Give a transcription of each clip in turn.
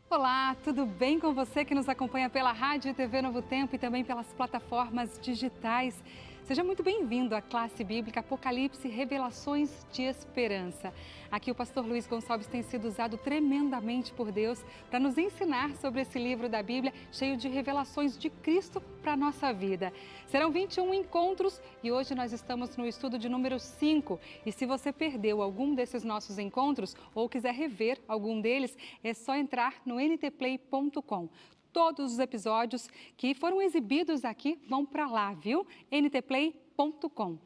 Olá, tudo bem com você que nos acompanha pela Rádio e TV Novo Tempo e também pelas plataformas digitais? Seja muito bem-vindo à classe bíblica Apocalipse Revelações de Esperança. Aqui o pastor Luiz Gonçalves tem sido usado tremendamente por Deus para nos ensinar sobre esse livro da Bíblia cheio de revelações de Cristo para a nossa vida. Serão 21 encontros e hoje nós estamos no estudo de número 5. E se você perdeu algum desses nossos encontros ou quiser rever algum deles, é só entrar no ntplay.com. Todos os episódios que foram exibidos aqui vão para lá, viu? ntplay.com.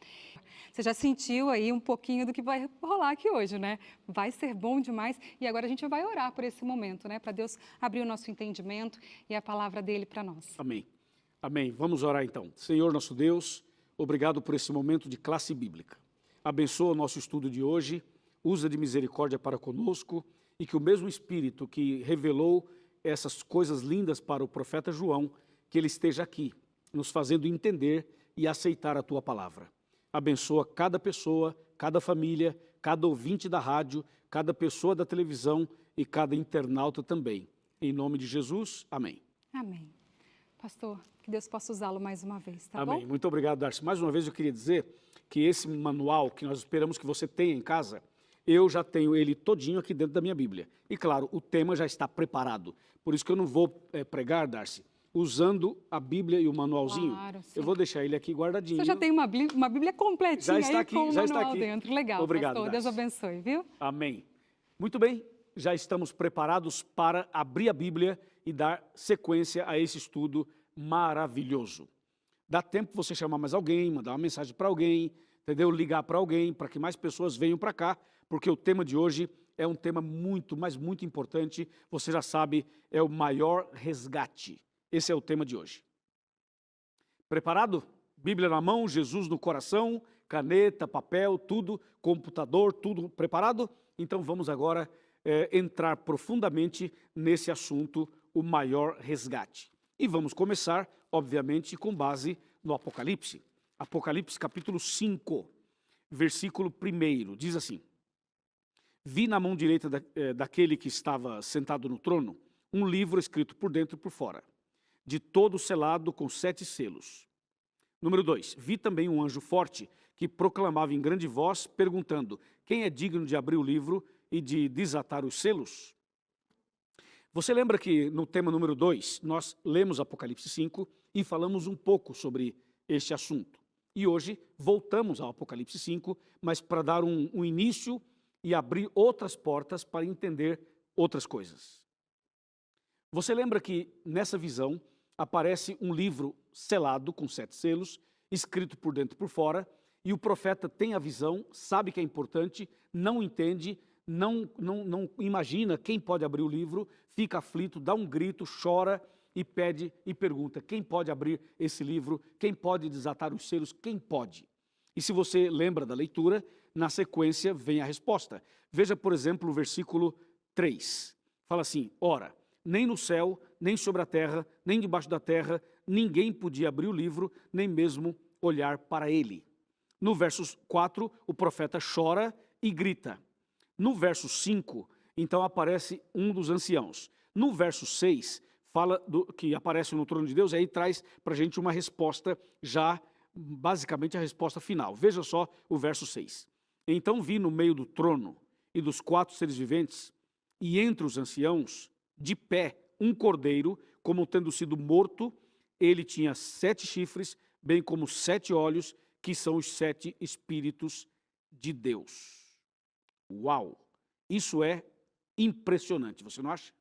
Você já sentiu aí um pouquinho do que vai rolar aqui hoje, né? Vai ser bom demais e agora a gente vai orar por esse momento, né? Para Deus abrir o nosso entendimento e a palavra dele para nós. Amém. Amém. Vamos orar então. Senhor nosso Deus, obrigado por esse momento de classe bíblica. Abençoa o nosso estudo de hoje, usa de misericórdia para conosco e que o mesmo Espírito que revelou essas coisas lindas para o profeta João, que ele esteja aqui, nos fazendo entender e aceitar a tua palavra. Abençoa cada pessoa, cada família, cada ouvinte da rádio, cada pessoa da televisão e cada internauta também. Em nome de Jesus, amém. Amém. Pastor, que Deus possa usá-lo mais uma vez, tá Amém. bom? Muito obrigado, Darcy. Mais uma vez eu queria dizer que esse manual que nós esperamos que você tenha em casa, eu já tenho ele todinho aqui dentro da minha Bíblia. E claro, o tema já está preparado. Por isso que eu não vou pregar, Darcy, usando a Bíblia e o manualzinho. Claro, sim. Eu vou deixar ele aqui guardadinho. Você já tem uma Bíblia completinha Já está aí aqui, com o já está manual aqui. dentro. Legal, Obrigado, pastor. Deus Darcy. abençoe, viu? Amém. Muito bem, já estamos preparados para abrir a Bíblia e dar sequência a esse estudo maravilhoso. Dá tempo você chamar mais alguém, mandar uma mensagem para alguém, entendeu? Ligar para alguém, para que mais pessoas venham para cá, porque o tema de hoje é um tema muito, mas muito importante. Você já sabe, é o maior resgate. Esse é o tema de hoje. Preparado? Bíblia na mão, Jesus no coração, caneta, papel, tudo, computador, tudo preparado? Então vamos agora entrar profundamente nesse assunto, o maior resgate. E vamos começar, obviamente, com base no Apocalipse. Apocalipse capítulo 5, versículo 1, diz assim: Vi na mão direita daquele que estava sentado no trono um livro escrito por dentro e por fora, de todo selado com 7 selos. Número 2, vi também um anjo forte que proclamava em grande voz, perguntando: quem é digno de abrir o livro e de desatar os selos? Você lembra que no tema número 2, nós lemos Apocalipse 5 e falamos um pouco sobre este assunto. E hoje voltamos ao Apocalipse 5, mas para dar um início e abrir outras portas para entender outras coisas. Você lembra que nessa visão aparece um livro selado com 7 selos, escrito por dentro e por fora, e o profeta tem a visão, sabe que é importante, não entende, não imagina quem pode abrir o livro, fica aflito, dá um grito, chora e pede e pergunta: quem pode abrir esse livro? Quem pode desatar os selos? Quem pode? E se você lembra da leitura, na sequência vem a resposta. Veja, por exemplo, o versículo 3. Fala assim: ora, nem no céu, nem sobre a terra, nem debaixo da terra, ninguém podia abrir o livro, nem mesmo olhar para ele. No verso 4, o profeta chora e grita. No verso 5, então aparece um dos anciãos. No verso 6, fala que aparece no trono de Deus, e aí traz para a gente uma resposta já, basicamente a resposta final. Veja só o verso 6. Então vi no meio do trono e dos 4 seres viventes, e entre os anciãos, de pé, um cordeiro, como tendo sido morto. Ele tinha 7 chifres, bem como 7 olhos, que são os 7 Espíritos de Deus. Uau! Isso é impressionante, você não acha?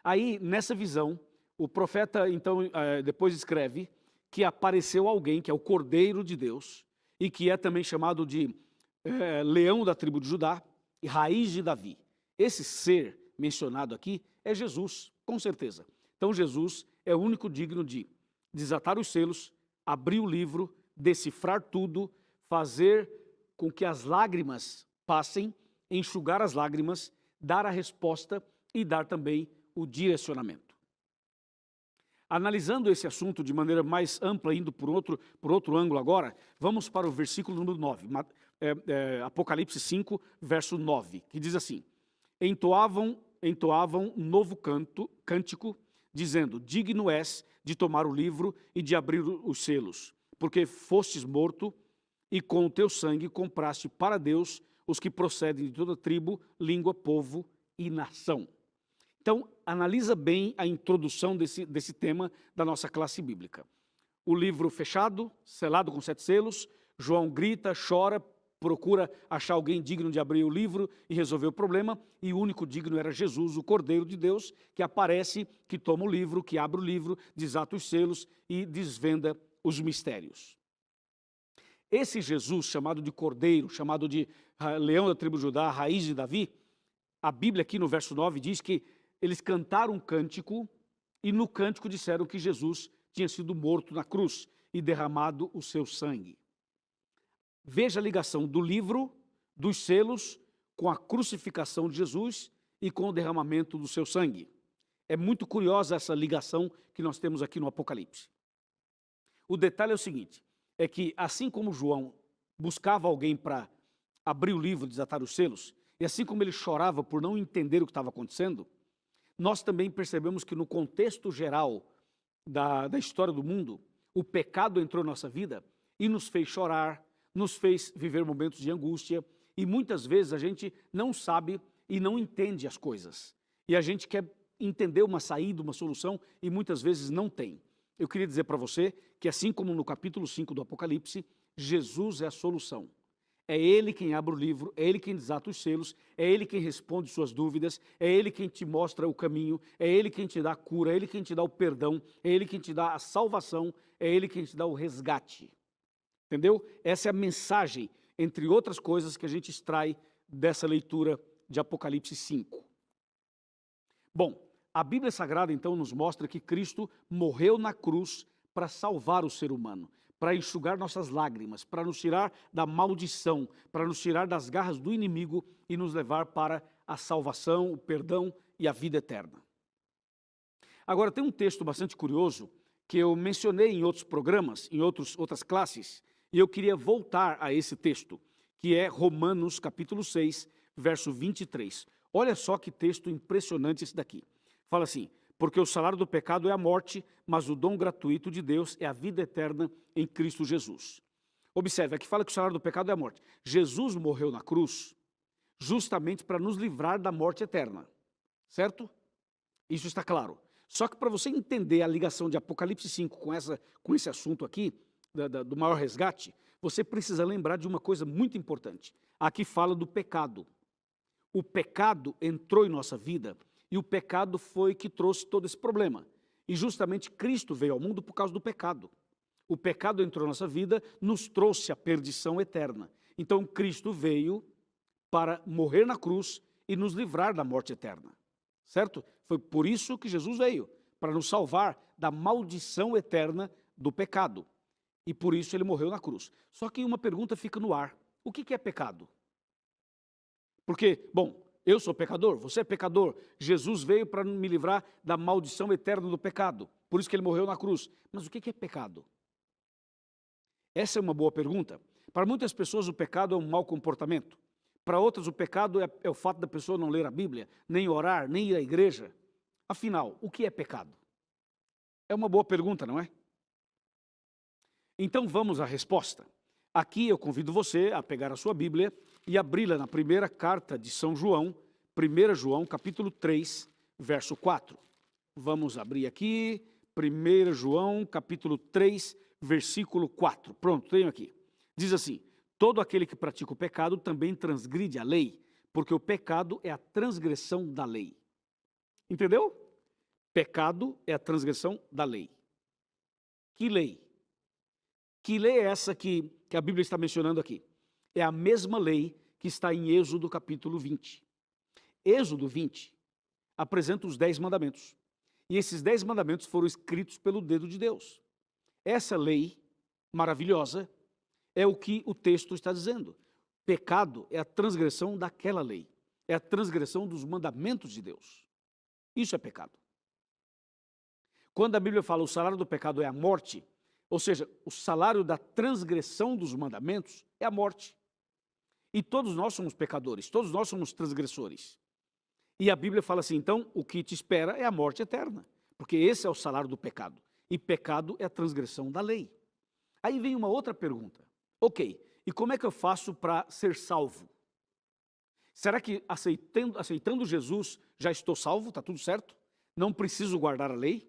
Aí, nessa visão, o profeta, então, depois escreve que apareceu alguém, que é o Cordeiro de Deus, e que é também chamado de leão da tribo de Judá e raiz de Davi. Esse ser mencionado aqui é Jesus, com certeza. Então, Jesus é o único digno de desatar os selos, abrir o livro, decifrar tudo, fazer com que as lágrimas passem, enxugar as lágrimas, dar a resposta e dar também o direcionamento. Analisando esse assunto de maneira mais ampla, indo por outro ângulo agora, vamos para o versículo número 9, Apocalipse 5, verso 9, que diz assim: entoavam entoavam um novo cântico, dizendo: digno és de tomar o livro e de abrir os selos, porque fostes morto e com o teu sangue compraste para Deus os que procedem de toda tribo, língua, povo e nação. Então, analisa bem a introdução desse tema da nossa classe bíblica. O livro fechado, selado com 7 selos, João grita, chora, procura achar alguém digno de abrir o livro e resolver o problema, e o único digno era Jesus, o Cordeiro de Deus, que aparece, que toma o livro, que abre o livro, desata os selos e desvenda os mistérios. Esse Jesus, chamado de Cordeiro, chamado de Leão da tribo de Judá, raiz de Davi, a Bíblia aqui no verso 9 diz que eles cantaram um cântico e no cântico disseram que Jesus tinha sido morto na cruz e derramado o seu sangue. Veja a ligação do livro, dos selos, com a crucificação de Jesus e com o derramamento do seu sangue. É muito curiosa essa ligação que nós temos aqui no Apocalipse. O detalhe é o seguinte, é que assim como João buscava alguém para abrir o livro, desatar os selos, e assim como ele chorava por não entender o que estava acontecendo, nós também percebemos que no contexto geral da história do mundo, o pecado entrou na nossa vida e nos fez chorar, nos fez viver momentos de angústia, e muitas vezes a gente não sabe e não entende as coisas. E a gente quer entender uma saída, uma solução, e muitas vezes não tem. Eu queria dizer para você que assim como no capítulo 5 do Apocalipse, Jesus é a solução. É Ele quem abre o livro, é Ele quem desata os selos, é Ele quem responde suas dúvidas, é Ele quem te mostra o caminho, é Ele quem te dá a cura, é Ele quem te dá o perdão, é Ele quem te dá a salvação, é Ele quem te dá o resgate. Entendeu? Essa é a mensagem, entre outras coisas, que a gente extrai dessa leitura de Apocalipse 5. Bom, a Bíblia Sagrada então nos mostra que Cristo morreu na cruz para salvar o ser humano, para enxugar nossas lágrimas, para nos tirar da maldição, para nos tirar das garras do inimigo e nos levar para a salvação, o perdão e a vida eterna. Agora, tem um texto bastante curioso que eu mencionei em outros programas, em outras classes, e eu queria voltar a esse texto, que é Romanos capítulo 6, verso 23. Olha só que texto impressionante esse daqui. Fala assim: porque o salário do pecado é a morte, mas o dom gratuito de Deus é a vida eterna em Cristo Jesus. Observe, aqui fala que o salário do pecado é a morte. Jesus morreu na cruz justamente para nos livrar da morte eterna, certo? Isso está claro. Só que para você entender a ligação de Apocalipse 5 com esse assunto aqui, do maior resgate, você precisa lembrar de uma coisa muito importante. Aqui fala do pecado. O pecado entrou em nossa vida e o pecado foi que trouxe todo esse problema. E justamente Cristo veio ao mundo por causa do pecado. O pecado entrou na nossa vida, nos trouxe a perdição eterna. Então Cristo veio para morrer na cruz e nos livrar da morte eterna. Certo? Foi por isso que Jesus veio, para nos salvar da maldição eterna do pecado. E por isso ele morreu na cruz. Só que uma pergunta fica no ar. O que é pecado? Porque, bom, eu sou pecador, você é pecador. Jesus veio para me livrar da maldição eterna do pecado. Por isso que ele morreu na cruz. Mas o que é pecado? Essa é uma boa pergunta. Para muitas pessoas o pecado é um mau comportamento. Para outras o pecado é o fato da pessoa não ler a Bíblia, nem orar, nem ir à igreja. Afinal, o que é pecado? É uma boa pergunta, não é? Então vamos à resposta. Aqui eu convido você a pegar a sua Bíblia e abri-la na primeira carta de São João, 1 João, capítulo 3, verso 4. Vamos abrir aqui, 1 João, capítulo 3, versículo 4. Pronto, tenho aqui. Diz assim: todo aquele que pratica o pecado também transgride a lei, porque o pecado é a transgressão da lei. Entendeu? Pecado é a transgressão da lei. Que lei? Que lei é essa que a Bíblia está mencionando aqui? É a mesma lei que está em Êxodo capítulo 20. Êxodo 20 apresenta os 10 mandamentos. E esses 10 mandamentos foram escritos pelo dedo de Deus. Essa lei maravilhosa é o que o texto está dizendo. Pecado é a transgressão daquela lei. É a transgressão dos mandamentos de Deus. Isso é pecado. Quando a Bíblia fala o salário do pecado é a morte, ou seja, o salário da transgressão dos mandamentos é a morte. E todos nós somos pecadores, todos nós somos transgressores. E a Bíblia fala assim, então, o que te espera é a morte eterna, porque esse é o salário do pecado. E pecado é a transgressão da lei. Aí vem uma outra pergunta. Ok, e como é que eu faço para ser salvo? Será que aceitando Jesus já estou salvo? Está tudo certo? Não preciso guardar a lei?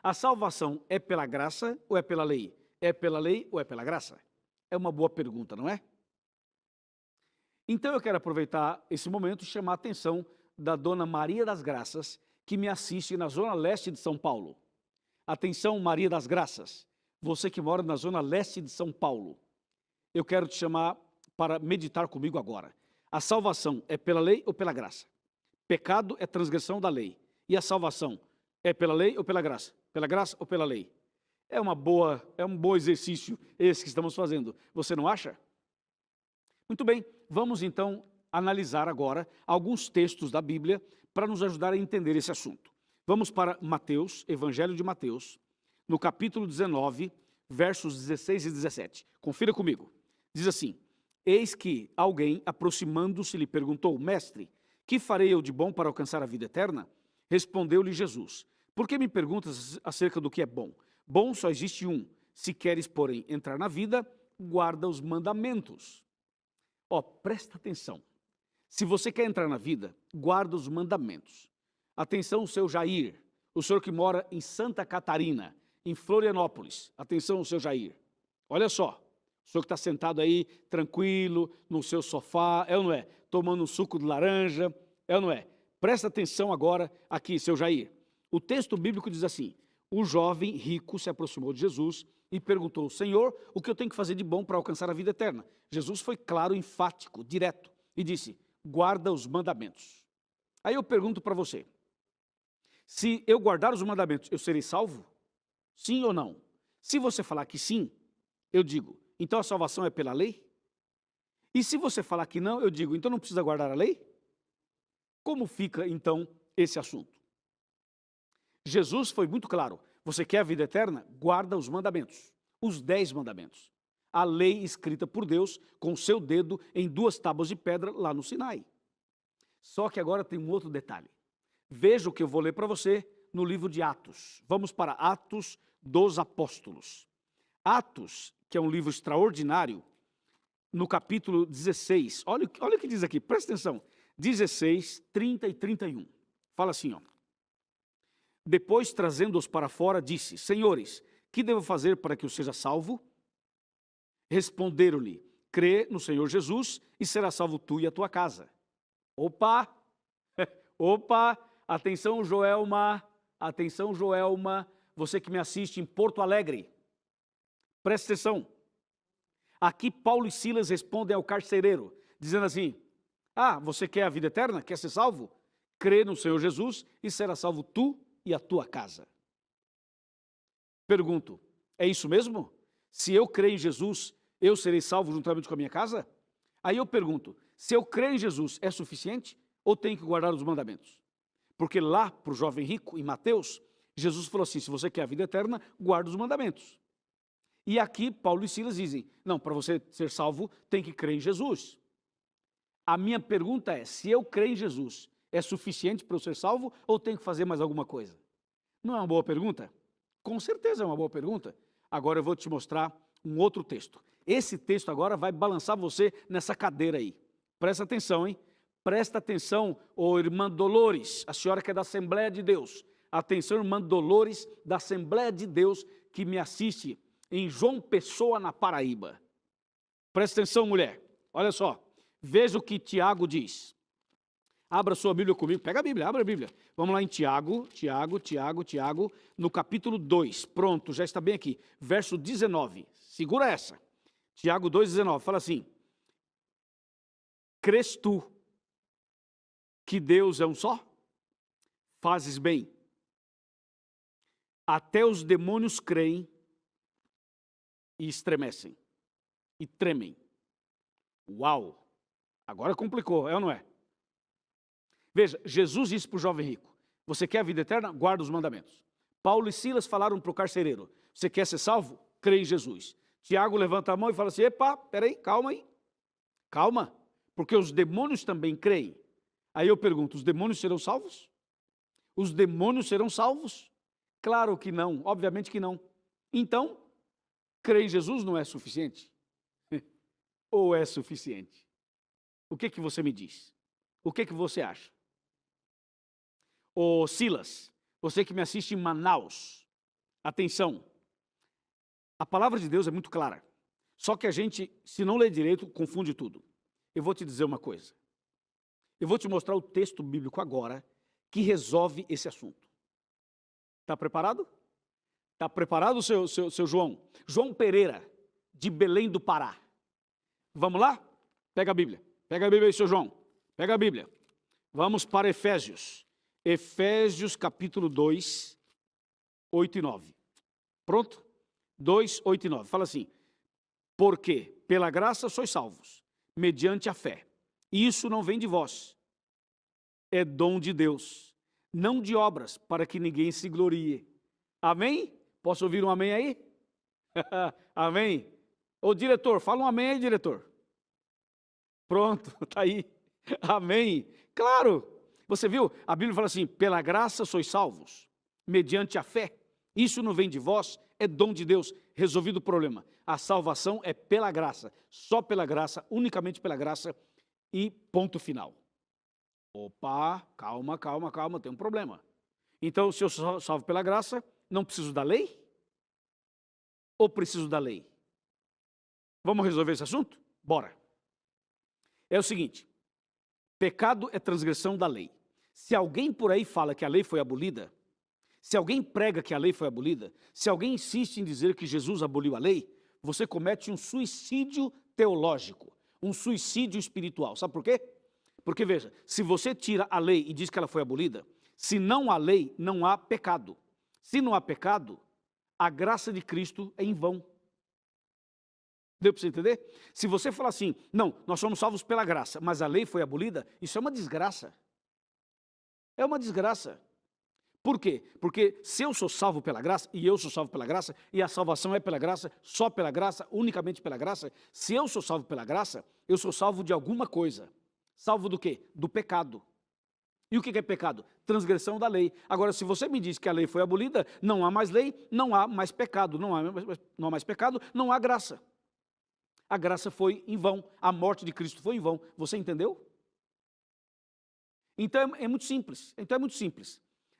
A salvação é pela graça ou é pela lei? É pela lei ou é pela graça? É uma boa pergunta, não é? Então eu quero aproveitar esse momento e chamar a atenção da dona Maria das Graças, que me assiste na zona leste de São Paulo. Atenção, Maria das Graças, você que mora na zona leste de São Paulo. Eu quero te chamar para meditar comigo agora. A salvação é pela lei ou pela graça? Pecado é transgressão da lei. E a salvação é pela lei ou pela graça? Pela graça ou pela lei? É um bom exercício esse que estamos fazendo. Você não acha? Muito bem, vamos então analisar agora alguns textos da Bíblia para nos ajudar a entender esse assunto. Vamos para Mateus, Evangelho de Mateus, no capítulo 19, versos 16 e 17. Confira comigo. Diz assim: eis que alguém, aproximando-se, lhe perguntou, mestre, que farei eu de bom para alcançar a vida eterna? Respondeu-lhe Jesus, por que me perguntas acerca do que é bom? Bom só existe um. Se queres, porém, entrar na vida, guarda os mandamentos. Presta atenção. Se você quer entrar na vida, guarda os mandamentos. Atenção, seu Jair, o senhor que mora em Santa Catarina, em Florianópolis. Atenção, seu Jair. Olha só, o senhor que está sentado aí, tranquilo, no seu sofá, é ou não é? Tomando um suco de laranja, é ou não é? Presta atenção agora aqui, seu Jair. O texto bíblico diz assim, o jovem rico se aproximou de Jesus e perguntou, Senhor, o que eu tenho que fazer de bom para alcançar a vida eterna? Jesus foi claro, enfático, direto, e disse, guarda os mandamentos. Aí eu pergunto para você, se eu guardar os mandamentos, eu serei salvo? Sim ou não? Se você falar que sim, eu digo, então a salvação é pela lei? E se você falar que não, eu digo, então não precisa guardar a lei? Como fica, então, esse assunto? Jesus foi muito claro, você quer a vida eterna? Guarda os mandamentos, os 10 mandamentos. A lei escrita por Deus com o seu dedo em 2 tábuas de pedra lá no Sinai. Só que agora tem um outro detalhe. Veja o que eu vou ler para você no livro de Atos. Vamos para Atos dos Apóstolos. Atos, que é um livro extraordinário, no capítulo 16. Olha o que diz aqui, presta atenção. 16, 30 e 31. Fala assim, Depois, trazendo-os para fora, disse, Senhores, que devo fazer para que eu seja salvo? Responderam-lhe, crê no Senhor Jesus e será salvo tu e a tua casa. Opa, atenção Joelma, você que me assiste em Porto Alegre, presta atenção. Aqui Paulo e Silas respondem ao carcereiro, dizendo assim, você quer a vida eterna? Quer ser salvo? Crê no Senhor Jesus e será salvo tu e a tua casa. Pergunto, é isso mesmo? Se eu crer em Jesus, eu serei salvo juntamente com a minha casa? Aí eu pergunto, se eu crer em Jesus é suficiente ou tenho que guardar os mandamentos? Porque lá para o jovem rico, em Mateus, Jesus falou assim, se você quer a vida eterna, guarda os mandamentos. E aqui Paulo e Silas dizem, não, para você ser salvo tem que crer em Jesus. A minha pergunta é, se eu crer em Jesus, é suficiente para eu ser salvo ou tenho que fazer mais alguma coisa? Não é uma boa pergunta? Com certeza é uma boa pergunta. Agora eu vou te mostrar um outro texto. Esse texto agora vai balançar você nessa cadeira aí. Presta atenção, hein? Presta atenção, irmã Dolores, a senhora que é da Assembleia de Deus. Atenção, irmã Dolores, da Assembleia de Deus, que me assiste em João Pessoa, na Paraíba. Presta atenção, mulher. Olha só, veja o que Tiago diz. Abra sua Bíblia comigo, pega a Bíblia, abre a Bíblia. Vamos lá em Tiago, no capítulo 2. Pronto, já está bem aqui. Verso 19, segura essa. Tiago 2,19, fala assim. Crês tu que Deus é um só? Fazes bem. Até os demônios creem e estremecem, e tremem. Uau! Agora complicou, é ou não é? Veja, Jesus disse para o jovem rico, você quer a vida eterna? Guarda os mandamentos. Paulo e Silas falaram para o carcereiro, você quer ser salvo? Crê em Jesus. Tiago levanta a mão e fala assim, epa, peraí, calma aí. Calma, porque os demônios também creem. Aí eu pergunto, os demônios serão salvos? Os demônios serão salvos? Claro que não, obviamente que não. Então, crer em Jesus não é suficiente? Ou é suficiente? O que que você me diz? O que que você acha? Ô Silas, você que me assiste em Manaus, atenção, a palavra de Deus é muito clara, só que a gente, se não ler direito, confunde tudo. Eu vou te dizer uma coisa, eu vou te mostrar o texto bíblico agora, que resolve esse assunto. Está preparado? Está preparado, seu João? João Pereira, de Belém do Pará. Vamos lá? Pega a Bíblia aí, seu João, pega a Bíblia. Vamos para Efésios. Efésios capítulo 2, 8 e 9. Pronto? 2, 8 e 9. Fala assim, porque pela graça sois salvos, mediante a fé. E isso não vem de vós, é dom de Deus, não de obras, para que ninguém se glorie. Amém? Posso ouvir um amém aí? Amém? Ô diretor, fala um amém aí, diretor. Pronto, está aí. Amém. Claro. Você viu? A Bíblia fala assim, pela graça sois salvos, mediante a fé. Isso não vem de vós, é dom de Deus. Resolvido o problema. A salvação é pela graça, só pela graça, unicamente pela graça e ponto final. Opa, calma, tem um problema. Então, se eu sou salvo pela graça, não preciso da lei? Ou preciso da lei? Vamos resolver esse assunto? Bora. É o seguinte, pecado é transgressão da lei. Se alguém por aí fala que a lei foi abolida, se alguém prega que a lei foi abolida, se alguém insiste em dizer que Jesus aboliu a lei, você comete um suicídio teológico, um suicídio espiritual. Sabe por quê? Porque veja, se você tira a lei e diz que ela foi abolida, se não há lei, não há pecado. Se não há pecado, a graça de Cristo é em vão. Deu para você entender? Se você falar assim, não, nós somos salvos pela graça, mas a lei foi abolida, isso é uma desgraça. É uma desgraça. Por quê? Porque se eu sou salvo pela graça, e eu sou salvo pela graça, e a salvação é pela graça, só pela graça, unicamente pela graça, se eu sou salvo pela graça, eu sou salvo de alguma coisa. Salvo do quê? Do pecado. E o que é pecado? Transgressão da lei. Agora, se você me diz que a lei foi abolida, não há mais lei, não há mais pecado. Não há mais pecado, não há graça. A graça foi em vão, a morte de Cristo foi em vão. Você entendeu? Então é muito simples.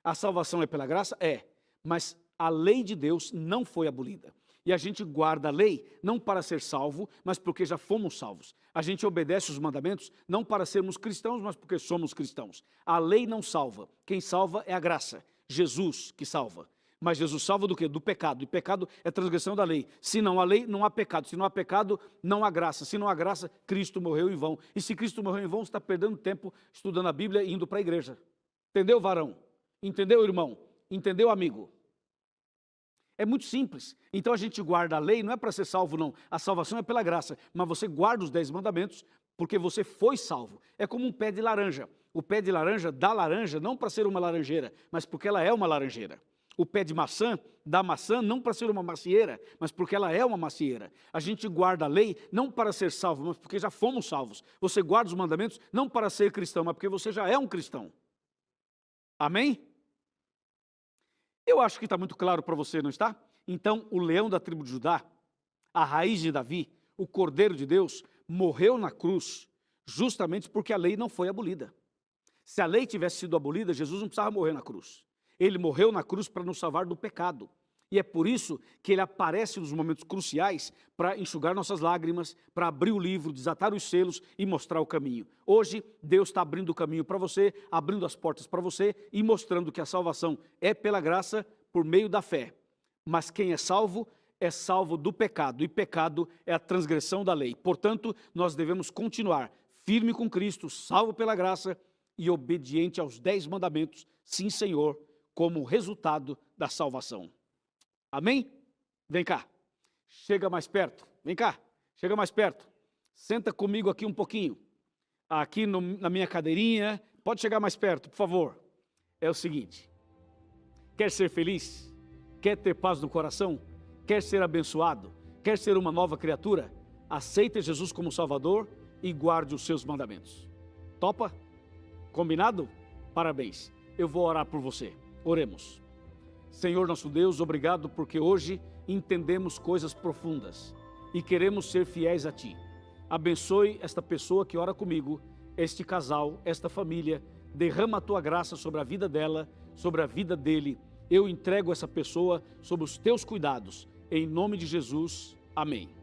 A salvação é pela graça? É, mas a lei de Deus não foi abolida. E a gente guarda a lei não para ser salvo, mas porque já fomos salvos. A gente obedece os mandamentos não para sermos cristãos, mas porque somos cristãos. A lei não salva. Quem salva é a graça. Jesus que salva. Mas Jesus salva do quê? Do pecado. E pecado é transgressão da lei. Se não há lei, não há pecado. Se não há pecado, não há graça. Se não há graça, Cristo morreu em vão. E se Cristo morreu em vão, você está perdendo tempo estudando a Bíblia e indo para a igreja. Entendeu, varão? Entendeu, irmão? Entendeu, amigo? É muito simples. Então a gente guarda a lei, não é para ser salvo, não. A salvação é pela graça. Mas você guarda os 10 mandamentos porque você foi salvo. É como um pé de laranja. O pé de laranja dá laranja não para ser uma laranjeira, mas porque ela é uma laranjeira. O pé de maçã dá maçã não para ser uma macieira, mas porque ela é uma macieira. A gente guarda a lei não para ser salvo, mas porque já fomos salvos. Você guarda os mandamentos não para ser cristão, mas porque você já é um cristão. Amém? Eu acho que está muito claro para você, não está? Então, o leão da tribo de Judá, a raiz de Davi, o Cordeiro de Deus, morreu na cruz justamente porque a lei não foi abolida. Se a lei tivesse sido abolida, Jesus não precisava morrer na cruz. Ele morreu na cruz para nos salvar do pecado. E é por isso que ele aparece nos momentos cruciais para enxugar nossas lágrimas, para abrir o livro, desatar os selos e mostrar o caminho. Hoje, Deus está abrindo o caminho para você, abrindo as portas para você e mostrando que a salvação é pela graça por meio da fé. Mas quem é salvo do pecado, e pecado é a transgressão da lei. Portanto, nós devemos continuar firme com Cristo, salvo pela graça e obediente aos 10 mandamentos, sim, Senhor, como resultado da salvação. Amém? Vem cá, chega mais perto, vem cá, chega mais perto. Senta comigo aqui um pouquinho, aqui na minha cadeirinha, pode chegar mais perto, por favor. É o seguinte, quer ser feliz? Quer ter paz no coração? Quer ser abençoado? Quer ser uma nova criatura? Aceite Jesus como Salvador e guarde os seus mandamentos. Topa? Combinado? Parabéns. Eu vou orar por você. Oremos. Senhor nosso Deus, obrigado porque hoje entendemos coisas profundas e queremos ser fiéis a Ti. Abençoe esta pessoa que ora comigo, este casal, esta família. Derrama a Tua graça sobre a vida dela, sobre a vida dele. Eu entrego essa pessoa sob os Teus cuidados. Em nome de Jesus, amém.